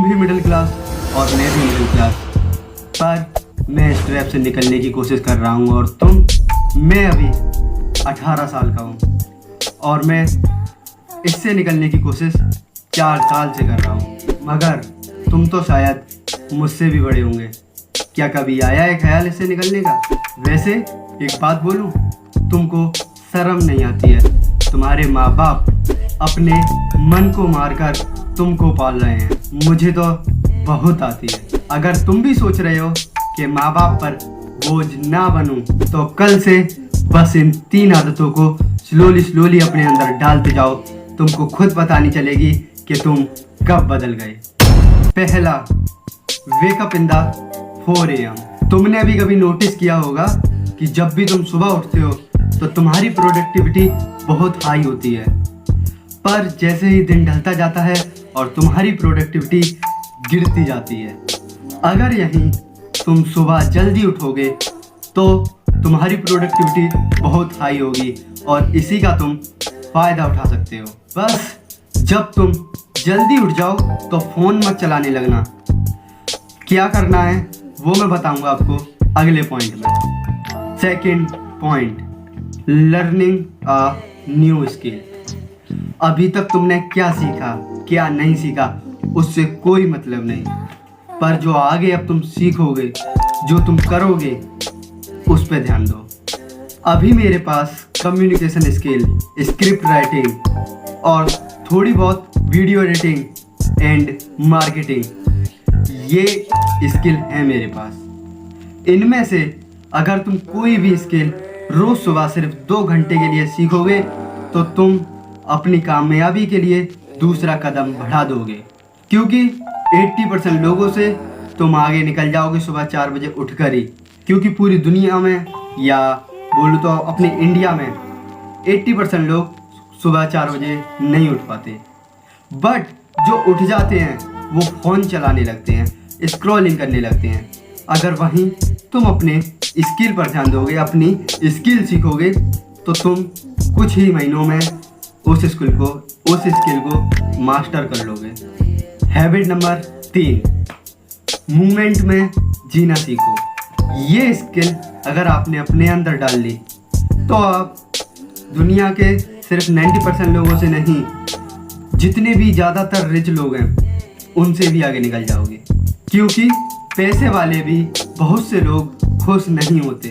भी middle class और मैं भी मिडिल क्लास, पर मैं इस ट्रैप से निकलने की कोशिश कर रहा हूँ। और मैं अभी 18 साल का हूँ और मैं इससे निकलने की कोशिश 4 साल से कर रहा हूँ। मगर तुम तो शायद मुझसे भी बड़े होंगे। क्या कभी आया है ख्याल इससे निकलने का? वैसे एक बात बोलूँ, तुमको शर्म नहीं आती है? तुम्हारे माँ बाप अपने मन को मारकर तुमको पाल रहे हैं, मुझे तो बहुत आती है। अगर तुम भी सोच रहे हो कि माँ बाप पर बोझ ना बनूं, तो कल से बस इन 3 आदतों को स्लोली अपने अंदर डालते जाओ। तुमको खुद पता नहीं चलेगी कि तुम कब बदल गए। पहला, wake up in the 4 AM। तुमने भी कभी नोटिस किया होगा कि जब भी तुम सुबह उठते हो तो तुम्हारी प्रोडक्टिविटी बहुत हाई होती है, पर जैसे ही दिन ढलता जाता है और तुम्हारी प्रोडक्टिविटी गिरती जाती है। अगर यहीं तुम सुबह जल्दी उठोगे तो तुम्हारी प्रोडक्टिविटी बहुत हाई होगी और इसी का तुम फ़ायदा उठा सकते हो। बस जब तुम जल्दी उठ जाओ तो फ़ोन मत चलाने लगना। क्या करना है वो मैं बताऊंगा आपको अगले पॉइंट में। Second point, learning a new skill. अभी तक तुमने क्या सीखा क्या नहीं सीखा उससे कोई मतलब नहीं, पर जो आगे अब तुम सीखोगे, जो तुम करोगे, उस पे ध्यान दो। अभी मेरे पास कम्युनिकेशन स्किल, स्क्रिप्ट राइटिंग और थोड़ी बहुत वीडियो एडिटिंग एंड मार्केटिंग, ये स्किल है मेरे पास। इनमें से अगर तुम कोई भी स्किल रोज़ सुबह सिर्फ 2 घंटे के लिए सीखोगे तो तुम अपनी कामयाबी के लिए दूसरा कदम बढ़ा दोगे, क्योंकि 80% लोगों से तुम आगे निकल जाओगे सुबह 4 बजे उठकर ही। क्योंकि पूरी दुनिया में, या बोलूँ तो अपने इंडिया में, 80% लोग सुबह 4 बजे नहीं उठ पाते। बट जो उठ जाते हैं वो फ़ोन चलाने लगते हैं, स्क्रॉलिंग करने लगते हैं। अगर वहीं तुम अपने स्किल पर ध्यान दोगे, अपनी स्किल सीखोगे, तो तुम कुछ ही महीनों में उस स्किल को मास्टर कर लोगे। हैबिट नंबर 3, मूवमेंट में जीना सीखो। ये स्किल अगर आपने अपने अंदर डाल ली तो आप दुनिया के सिर्फ 90% लोगों से नहीं, जितने भी ज़्यादातर रिच लोग हैं उनसे भी आगे निकल जाओगे। क्योंकि पैसे वाले भी बहुत से लोग खुश नहीं होते,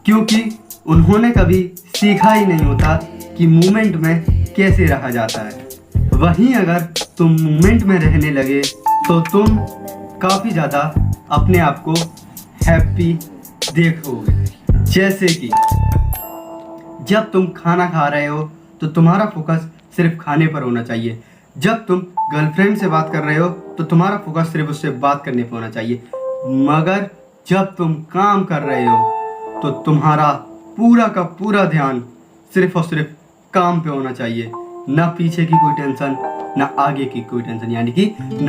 क्योंकि उन्होंने कभी सीखा ही नहीं होता कि मूवमेंट में कैसे रहा जाता है। वहीं अगर तुम मूवमेंट में रहने लगे तो तुम काफ़ी ज़्यादा अपने आप को हैप्पी देखोगे। जैसे कि जब तुम खाना खा रहे हो तो तुम्हारा फोकस सिर्फ खाने पर होना चाहिए। जब तुम गर्लफ्रेंड से बात कर रहे हो तो तुम्हारा फोकस सिर्फ उससे बात करने पर होना चाहिए। मगर जब तुम काम कर रहे हो तो तुम्हारा पूरा का पूरा ध्यान सिर्फ और सिर्फ काम पे होना चाहिए। ना पीछे की कोई टेंशन, ना आगे की कोई टेंशन, यानी कि ना